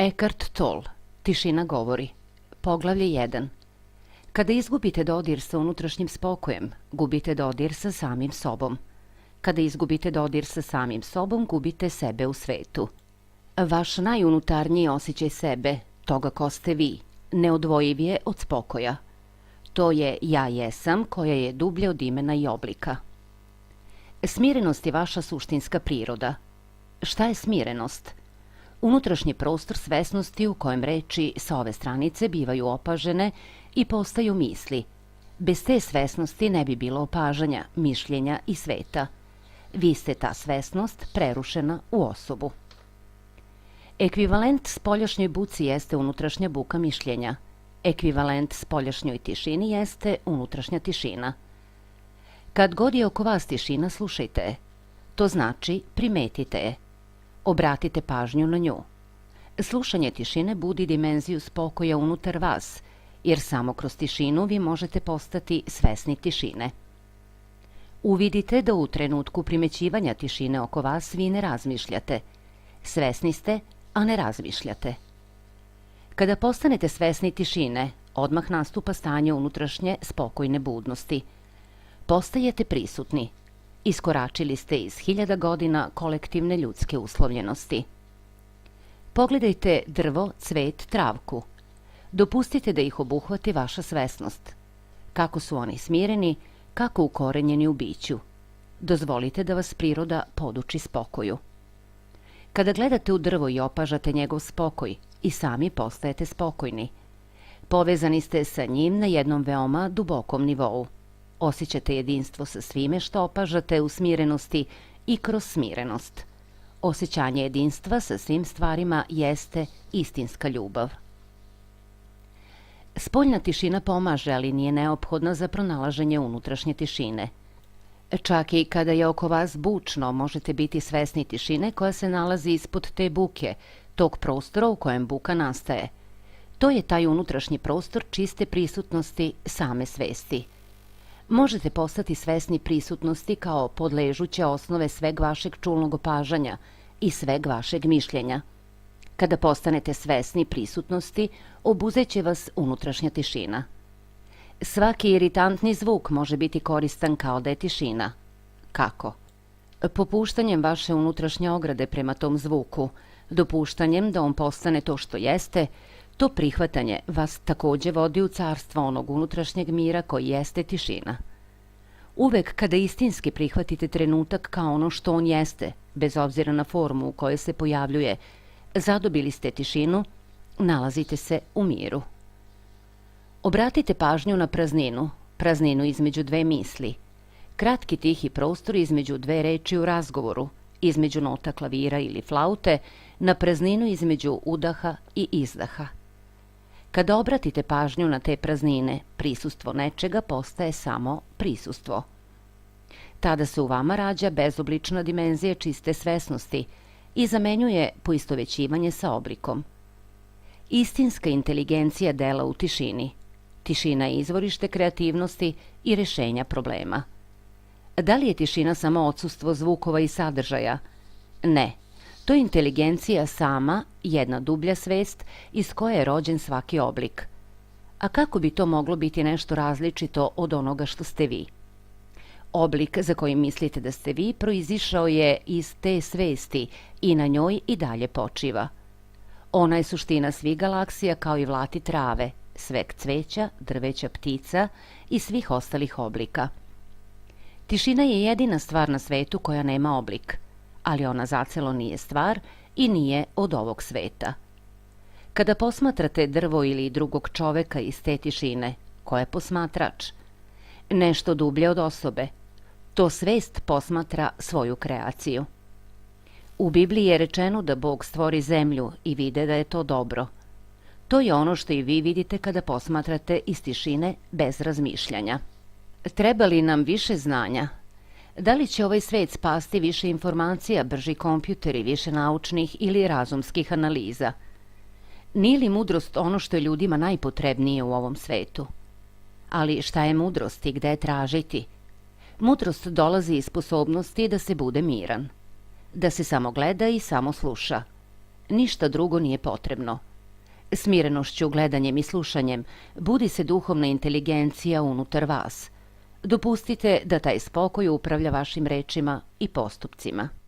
Eckhart Tolle, Tišina govori. Poglavlje 1. Kada izgubite dodir sa unutrašnjim spokojem, gubite dodir sa samim sobom. Kada izgubite dodir sa samim sobom, gubite sebe u svetu. Vaš najunutarniji osjećaj sebe, toga ko ste vi, neodvojiv je od spokoja. To je ja jesam koja je dublje od imena i oblika. Smirenost je vaša suštinska priroda. Šta je smirenost? Unutrašnji prostor svesnosti u kojem reči sa ove stranice bivaju opažene i postaju misli. Bez te svesnosti ne bi bilo opažanja, mišljenja i sveta. Vi ste ta svesnost prerušena u osobu. Ekvivalent spoljašnjoj buci jeste unutrašnja buka mišljenja. Ekvivalent spoljašnjoj tišini jeste unutrašnja tišina. Kad god je oko vas tišina, slušajte je. To znači primetite je. Obratite pažnju na nju. Slušanje tišine budi dimenziju spokoja unutar vas, jer samo kroz tišinu vi možete postati svesni tišine. Uvidite da u trenutku primećivanja tišine oko vas vi ne razmišljate. Svesni ste, a ne razmišljate. Kada postanete svesni tišine, odmah nastupa stanje unutrašnje spokojne budnosti. Postajete prisutni. Iskoračili ste iz 1000 godina kolektivne ljudske uslovljenosti. Pogledajte drvo, cvet, travku. Dopustite da ih obuhvati vaša svesnost. Kako su oni smireni, kako ukorenjeni u biću. Dozvolite da vas priroda poduči spokoju. Kada gledate u drvo i opažate njegov spokoj, i sami postajete spokojni. Povezani ste sa njim na jednom veoma dubokom nivou. Osjećate jedinstvo sa svime što opažate u smirenosti i kroz smirenost. Osjećanje jedinstva sa svim stvarima jeste istinska ljubav. Spoljna tišina pomaže, ali nije neophodna za pronalaženje unutrašnje tišine. Čak i kada je oko vas bučno, možete biti svesni tišine koja se nalazi ispod te buke, tog prostora u kojem buka nastaje. To je taj unutrašnji prostor čiste prisutnosti same svesti. Možete postati svesni prisutnosti kao podležuće osnove sveg vašeg čulnog opažanja i sveg vašeg mišljenja. Kada postanete svesni prisutnosti, obuzeće vas unutrašnja tišina. Svaki iritantni zvuk može biti koristan kao da je tišina. Kako? Popuštanjem vaše unutrašnje ograde prema tom zvuku, dopuštanjem da on postane to što jeste, to prihvatanje vas takođe vodi u carstvo onog unutrašnjeg mira koji jeste tišina. Uvek kada istinski prihvatite trenutak kao ono što on jeste, bez obzira na formu u kojoj se pojavljuje, zadobili ste tišinu, nalazite se u miru. Obratite pažnju na prazninu, prazninu između dve misli, kratki tihi prostor između dve reči u razgovoru, između nota klavira ili flaute, na prazninu između udaha i izdaha. Kada obratite pažnju na te praznine, prisustvo nečega postaje samo prisustvo. Tada se u vama rađa bezoblična dimenzija čiste svesnosti i zamenjuje poistovećivanje sa oblikom. Istinska inteligencija dela u tišini. Tišina je izvorište kreativnosti i rešenja problema. Da li je tišina samo odsustvo zvukova i sadržaja? Ne. To je inteligencija sama, jedna dublja svest iz koje je rođen svaki oblik. A kako bi to moglo biti nešto različito od onoga što ste vi? Oblik za koji mislite da ste vi proizišao je iz te svesti i na njoj i dalje počiva. Ona je suština svih galaksija kao i vlati trave, sveg cveća, drveća, ptica i svih ostalih oblika. Tišina je jedina stvar na svetu koja nema oblik, ali ona zacelo nije stvar i nije od ovog sveta. Kada posmatrate drvo ili drugog čoveka iz te tišine, ko je posmatrač? Nešto dublje od osobe. To svest posmatra svoju kreaciju. U Bibliji je rečeno da Bog stvori zemlju i vide da je to dobro. To je ono što i vi vidite kada posmatrate iz tišine bez razmišljanja. Treba li nam više znanja? Da li će ovaj svet spasti više informacija, brži kompjuteri, više naučnih ili razumskih analiza? Nije li mudrost ono što je ljudima najpotrebnije u ovom svetu? Ali šta je mudrost i gde je tražiti? Mudrost dolazi iz sposobnosti da se bude miran. Da se samo gleda i samo sluša. Ništa drugo nije potrebno. Smirenošću, gledanjem i slušanjem budi se duhovna inteligencija unutar vas. Dopustite da taj spokoj upravlja vašim rečima i postupcima.